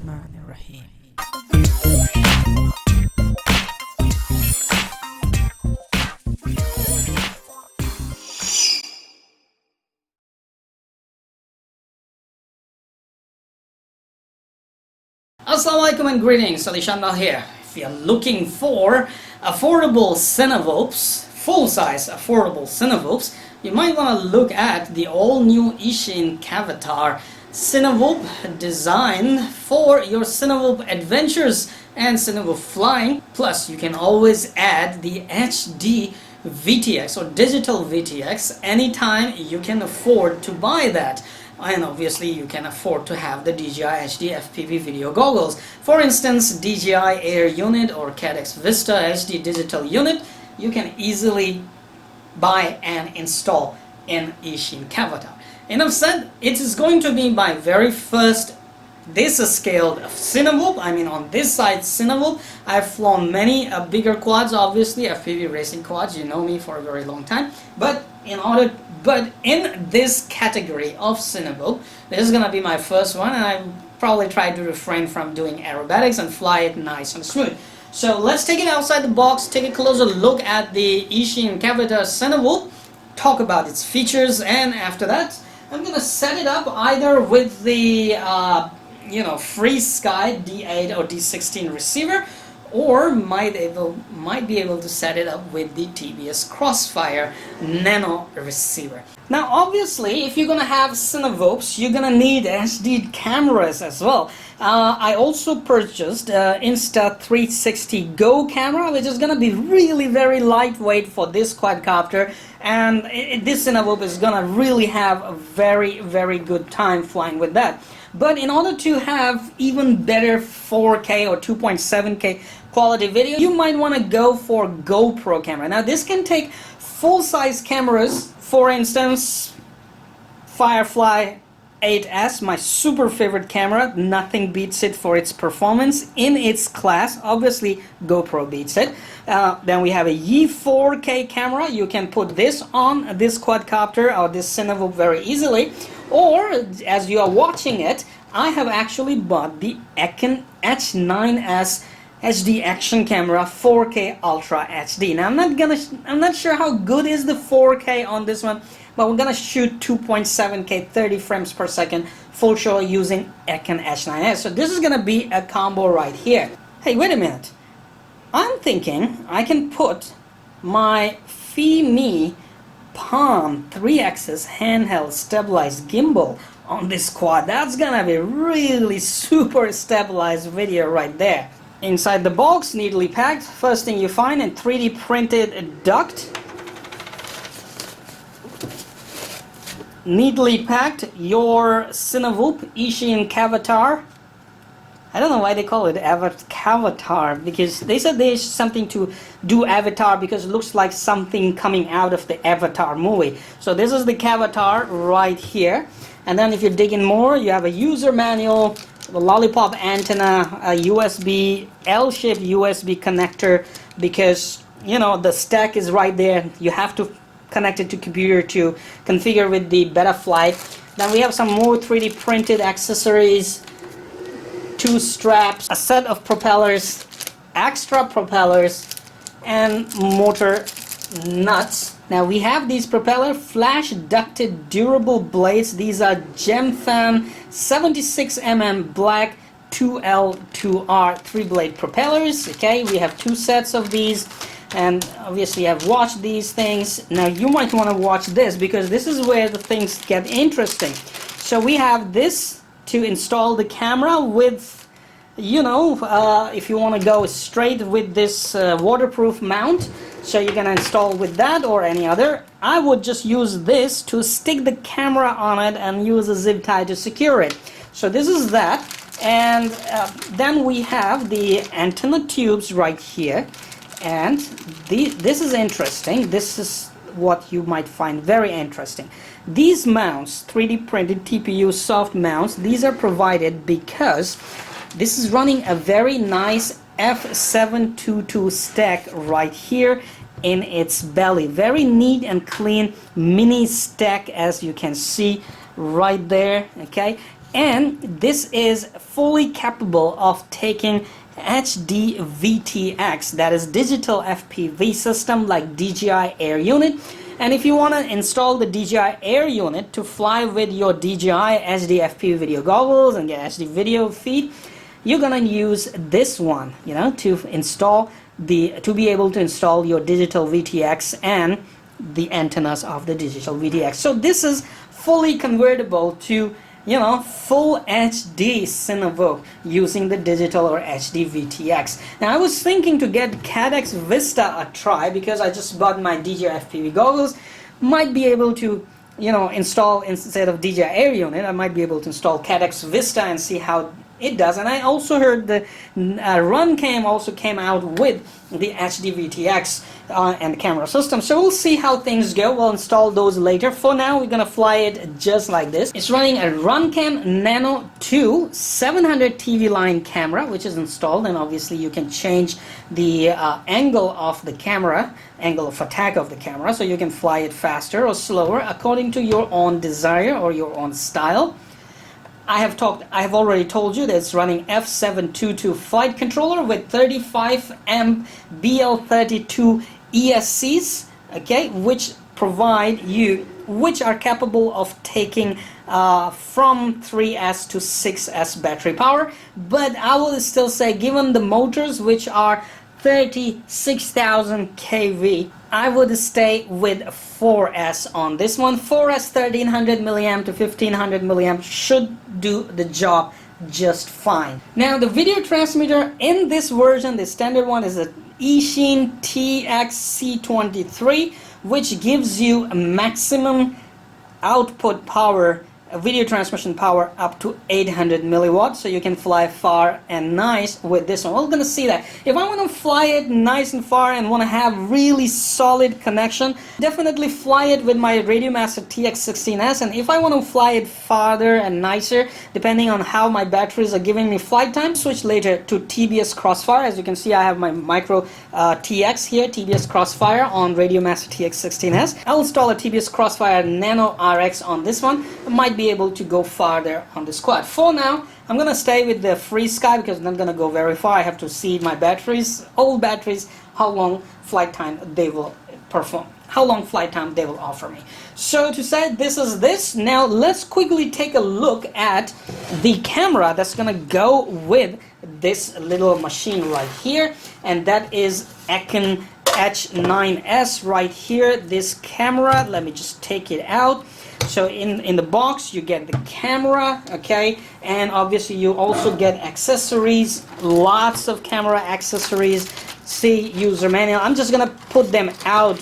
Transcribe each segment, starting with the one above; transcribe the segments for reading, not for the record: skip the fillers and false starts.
Bismillahirrahmanirrahim. Assalamualaikum and greetings, AliShanMao here. If you're looking for affordable CineWhoops, full-size affordable CineWhoops, you might want to look at the all-new Eachine Cvatar CineWhoop designed for your CineWhoop adventures and CineWhoop flying. Plus, you can always add the HD VTX or digital VTX anytime you can afford to buy that. And obviously you can afford to have the DJI HD FPV video goggles. For instance, DJI Air unit or CADX Vista HD digital unit, you can easily buy and install in Eachine Cvatar. Enough said, it is going to be my very first this-scaled CineWhoop. I mean, on this side CineWhoop, I've flown many bigger quads, obviously FPV racing quads. You know me for a very long time. But in this category of CineWhoop, this is gonna be my first one, and I probably try to refrain from doing aerobatics and fly it nice and smooth. So let's take it outside the box, take a closer look at the Eachine Cvatar CineWhoop, talk about its features, and after that, I'm gonna set it up either with the Free Sky D8 or D16 receiver, or might be able to set it up with the TBS Crossfire Nano receiver. Now obviously, if you're gonna have CineWhoops, you're gonna need SD cameras as well. I also purchased Insta360 Go camera, which is gonna be really very lightweight for this quadcopter, and this CineWhoop is gonna really have a very good time flying with that. But in order to have even better 4K or 2.7K quality video, you might want to go for GoPro camera. Now this can take full-size cameras. For instance, Firefly 8S, my super favorite camera. Nothing beats it for its performance in its class. Obviously GoPro beats it. Then we have a Yi 4K camera. You can put this on this quadcopter or this CineWhoop very easily. Or, as you are watching it, I have actually bought the Eachine H9S HD action camera 4K Ultra HD. Now I'm not sure how good is the 4K on this one, but we're gonna shoot 2.7K 30 frames per second full show using Eachine H9S. So this is gonna be a combo right here. Hey, wait a minute. I'm thinking I can put my Fimi Palm 3-axis handheld stabilized gimbal on this quad. That's gonna be really super stabilized video right there. Inside the box, neatly packed, first thing you find a 3D printed duct. Neatly packed, your CineWhoop Eachine Cvatar. I don't know why they call it Cvatar, because they said there's something to do Avatar because it looks like something coming out of the Avatar movie. So this is the Cvatar right here. And then if you dig in more, you have a user manual, a lollipop antenna, a USB, L-shaped USB connector, because the stack is right there. You have to connect it to computer to configure with the Betaflight. Then we have some more 3D printed accessories, 2 straps, a set of propellers, extra propellers, and motor nuts. Now we have these propeller flash ducted durable blades. These are Gemfan 76mm black 2L2R 3-blade propellers. Okay, we have 2 sets of these, and obviously I've watched these things. Now you might want to watch this, because this is where the things get interesting. So we have this to install the camera with, if you want to go straight with this waterproof mount, so you're gonna install with that or any other. I would just use this to stick the camera on it and use a zip tie to secure it. So this is that, and then we have the antenna tubes right here, and this is interesting. This is what you might find very interesting. These mounts, 3D printed TPU soft mounts, these are provided because this is running a very nice F722 stack right here in its belly. Very neat and clean mini stack, as you can see right there. Okay, and this is fully capable of taking HD VTX, that is digital FPV system like DJI Air unit. And if you want to install the DJI Air unit to fly with your DJI HD FPV video goggles and get HD video feed, you're gonna use this one, you know, to be able to install your digital VTX and the antennas of the digital VTX. So this is fully convertible to, you know, full HD CineWhoop using the digital or HD VTX. Now I was thinking to get Cadex Vista a try because I just bought my DJI FPV goggles. Might be able to, you know, install, instead of DJI Air unit, I might be able to install Cadex Vista and see how it does. And I also heard the RunCam also came out with the HD VTX and the camera system, so we'll see how things go. We'll install those later. For now, we're gonna fly it just like this. It's running a RunCam Nano 2 700 TV line camera, which is installed, and obviously you can change the angle of the camera, angle of attack of the camera, so you can fly it faster or slower according to your own desire or your own style. I have already told you that it's running F722 flight controller with 35 amp BL32 ESCs, okay, which are capable of taking from 3S to 6S battery power. But I will still say, given the motors, which are 36,000 kV, I would stay with 4S on this one. 4S 1300 milliamp to 1500 milliamp should do the job just fine. Now the video transmitter in this version, the standard one, is a Eachine TXC23, which gives you a maximum output power, video transmission power up to 800 milliwatts, so you can fly far and nice with this one. We're gonna see that. If I want to fly it nice and far and want to have really solid connection, definitely fly it with my Radiomaster TX16S. And if I want to fly it farther and nicer, depending on how my batteries are giving me flight time, switch later to TBS Crossfire. As you can see, I have my micro TX here, TBS Crossfire on Radiomaster TX16S. I'll install a TBS Crossfire Nano RX on this one. It might be able to go farther on the quad. For now, I'm gonna stay with the Free Sky because I'm not gonna go very far. I have to see my batteries, old batteries, how long flight time they will offer me. So to say this is this. Now let's quickly take a look at the camera that's gonna go with this little machine right here, and that is Eachine H9S right here. This camera, let me just take it out. So in the box you get the camera, okay, and obviously you also get accessories, lots of camera accessories. See, user manual. I'm just gonna put them out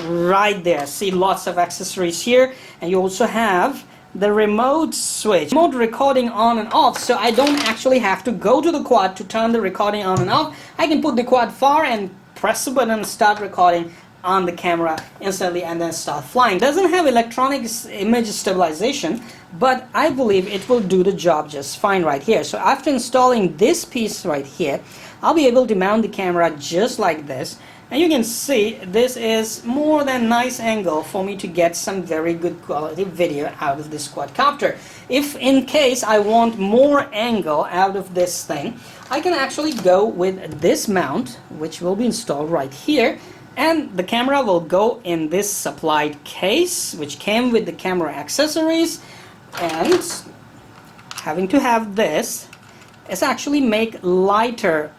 right there. See, lots of accessories here, and you also have the remote switch, remote recording on and off, so I don't actually have to go to the quad to turn the recording on and off. I can put the quad far and press the button and start recording on the camera instantly and then start flying. Doesn't have electronic image stabilization, but I believe it will do the job just fine right here. So after installing this piece right here, I'll be able to mount the camera just like this, and you can see this is more than nice angle for me to get some very good quality video out of this quadcopter. If in case I want more angle out of this thing, I can actually go with this mount, which will be installed right here, and the camera will go in this supplied case, which came with the camera accessories. And having to have this is actually make lighter,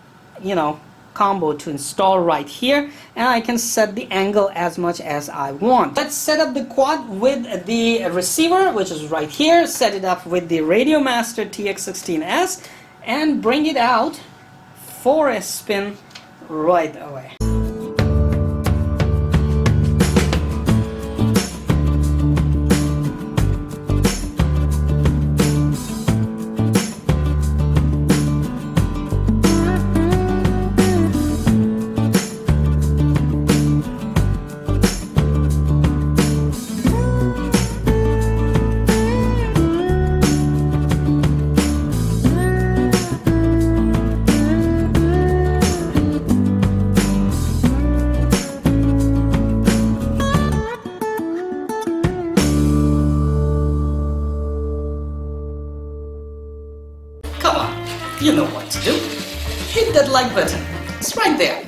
you know, combo to install right here, and I can set the angle as much as I want. Let's set up the quad with the receiver, which is right here. Set it up with the Radiomaster TX16S and bring it out for a spin right away. you know what to do. Hit that like button. It's right there.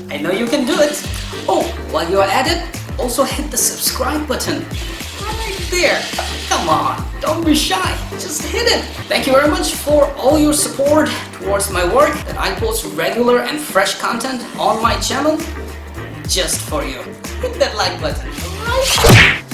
I know you can do it. Oh, while you're at it, also hit the subscribe button. Right there. Come on, don't be shy. Just hit it. Thank you very much for all your support towards my work, that I post regular and fresh content on my channel just for you. Hit that like button right there.